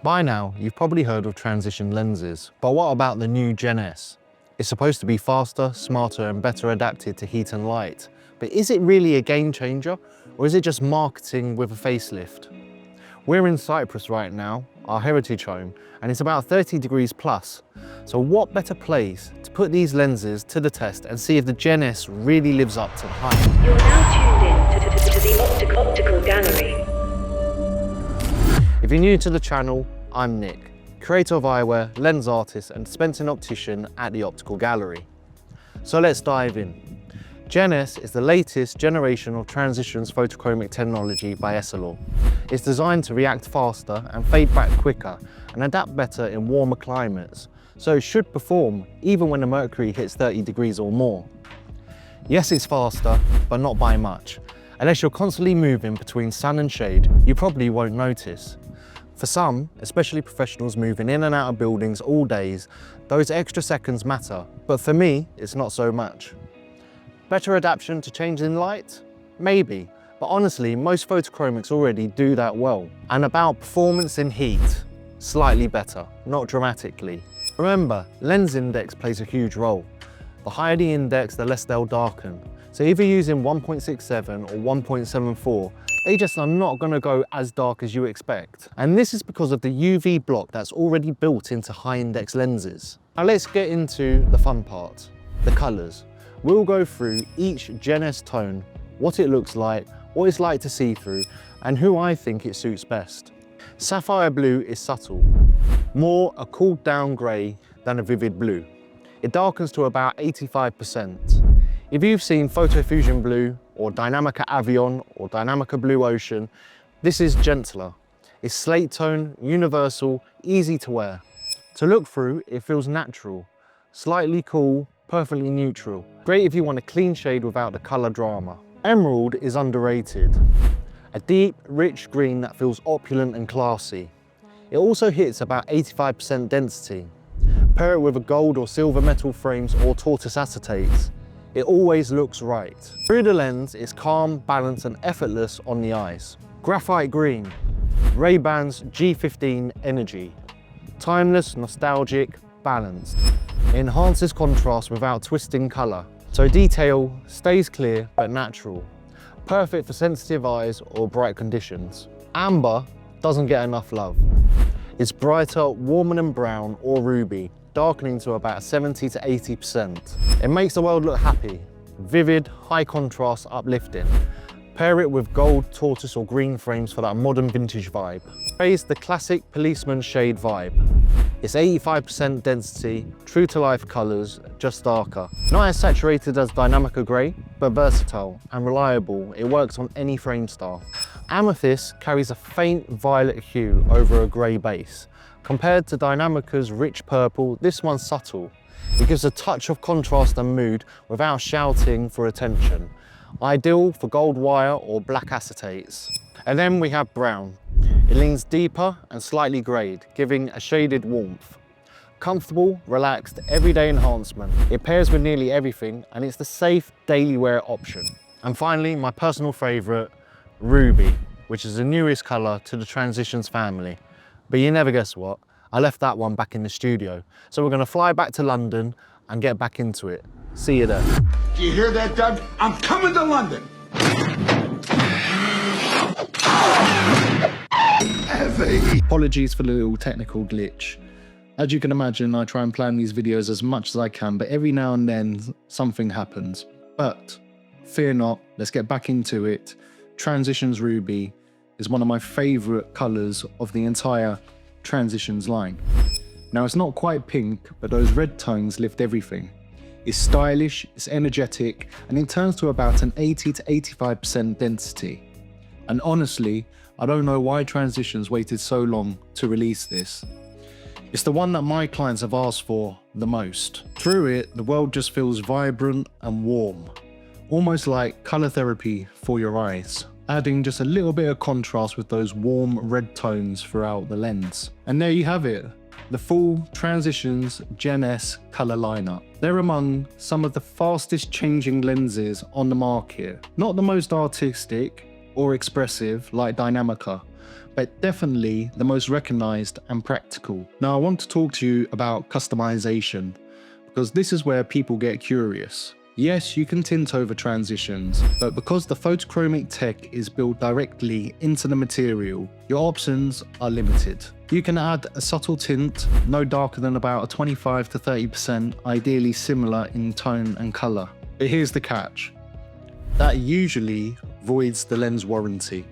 By now, you've probably heard of transition lenses, but what about the new Gen S? It's supposed to be faster, smarter, and better adapted to heat and light. But is it really a game changer, or is it just marketing with a facelift? We're in Cyprus right now, our heritage home, and it's about 30 degrees plus. So what better place to put these lenses to the test and see if the Gen S really lives up to the hype? You're now tuned in to the Optical Gallery. If you're new to the channel, I'm Nick, Curator of Eyewear, lens artist and dispensing optician at the Optical Gallery. So let's dive in. Gen S is the latest generation of transitions photochromic technology by Essilor. It's designed to react faster and fade back quicker and adapt better in warmer climates, so it should perform even when the mercury hits 30 degrees or more. Yes, it's faster, but not by much. Unless you're constantly moving between sun and shade, you probably won't notice. For some, especially professionals moving in and out of buildings all days, those extra seconds matter, but for me, it's not so much. Better adaptation to changing light? Maybe, but honestly, most photochromics already do that well. And about performance in heat, slightly better, not dramatically. Remember, lens index plays a huge role. The higher the index, the less they'll darken. So if you're using 1.67 or 1.74, they just are not going to go as dark as you expect. And this is because of the UV block that's already built into high index lenses. Now let's get into the fun part, the colours. We'll go through each Gen S tone, what it looks like, what it's like to see through, and who I think it suits best. Sapphire blue is subtle, more a cooled down grey than a vivid blue. It darkens to about 85%. If you've seen Photo Fusion Blue, or Dynamica Avion, or Dynamica Blue Ocean, this is gentler. It's slate tone, universal, easy to wear. To look through, it feels natural, slightly cool, perfectly neutral. Great if you want a clean shade without the colour drama. Emerald is underrated. A deep, rich green that feels opulent and classy. It also hits about 85% density. Pair it with a gold or silver metal frames or tortoise acetates. It always looks right. Through the lens, it's calm, balanced and effortless on the eyes. Graphite Green, Ray-Ban's G15 Energy. Timeless, nostalgic, balanced. It enhances contrast without twisting colour, so detail stays clear but natural. Perfect for sensitive eyes or bright conditions. Amber doesn't get enough love. It's brighter, warmer than brown or ruby, darkening to about 70 to 80%. It makes the world look happy, vivid, high contrast, uplifting. Pair it with gold, tortoise or green frames for that modern vintage vibe. Praise the classic policeman shade vibe. It's 85% density, true to life colours, just darker. Not as saturated as Dynamica Grey, but versatile and reliable. It works on any frame style. Amethyst carries a faint violet hue over a grey base. Compared to Dynamica's rich purple, this one's subtle. It gives a touch of contrast and mood without shouting for attention. Ideal for gold wire or black acetates. And then we have brown. It leans deeper and slightly greyed, giving a shaded warmth. Comfortable, relaxed, everyday enhancement. It pairs with nearly everything and it's the safe daily wear option. And finally, my personal favourite, Ruby, which is the newest colour to the Transitions family. But you never guess what, I left that one back in the studio. So we're going to fly back to London and get back into it. See you there. Do you hear that, Doug? I'm coming to London. Apologies for the little technical glitch. As you can imagine, I try and plan these videos as much as I can, but every now and then something happens. But fear not, let's get back into it. Transitions Ruby is one of my favourite colours of the entire Transitions line. Now it's not quite pink, but those red tones lift everything. It's stylish, it's energetic, and it turns to about an 80 to 85% density. And honestly, I don't know why Transitions waited so long to release this. It's the one that my clients have asked for the most. Through it, the world just feels vibrant and warm, almost like colour therapy for your eyes, adding just a little bit of contrast with those warm red tones throughout the lens. And there you have it, the full Transitions Gen S colour lineup. They're among some of the fastest changing lenses on the market. Not the most artistic or expressive like Dynamica, but definitely the most recognized and practical. Now I want to talk to you about customization, because this is where people get curious. Yes, you can tint over transitions, but because the photochromic tech is built directly into the material, your options are limited. You can add a subtle tint, no darker than about a 25 to 30%, ideally similar in tone and color. But here's the catch. That usually voids the lens warranty.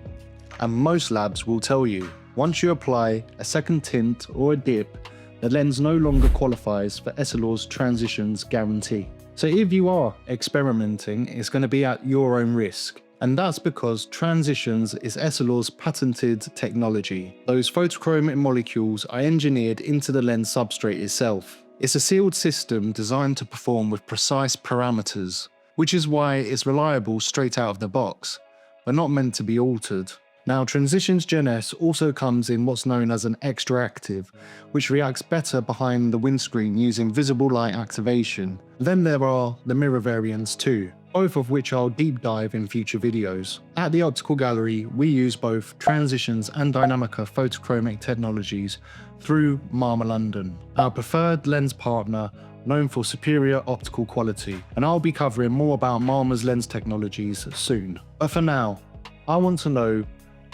And most labs will tell you, once you apply a second tint or a dip, the lens no longer qualifies for Essilor's transitions guarantee. So if you are experimenting, it's going to be at your own risk. And that's because transitions is Essilor's patented technology. Those photochromic molecules are engineered into the lens substrate itself. It's a sealed system designed to perform with precise parameters, which is why it's reliable straight out of the box, but not meant to be altered. Now, Transitions Gen S also comes in what's known as an extra active, which reacts better behind the windscreen using visible light activation. Then there are the mirror variants too, both of which I'll deep dive in future videos. At the Optical Gallery, we use both Transitions and Dynamica photochromic technologies through Marma London, our preferred lens partner known for superior optical quality, and I'll be covering more about Marma's lens technologies soon. But for now, I want to know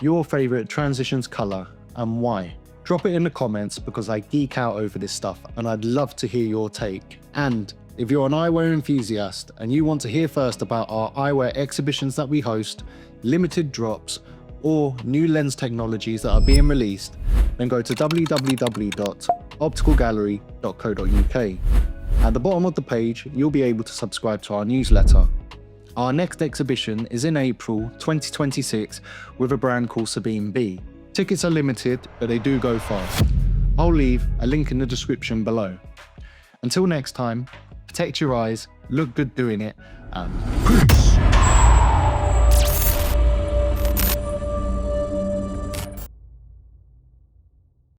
your favourite transitions colour and why. Drop it in the comments because I geek out over this stuff and I'd love to hear your take. And if you're an eyewear enthusiast and you want to hear first about our eyewear exhibitions that we host, limited drops, or new lens technologies that are being released, then go to www.opticalgallery.co.uk. At the bottom of the page, you'll be able to subscribe to our newsletter. Our next exhibition is in April 2026 with a brand called Sabine B. Tickets are limited, but they do go fast. I'll leave a link in the description below. Until next time, protect your eyes, look good doing it, and peace!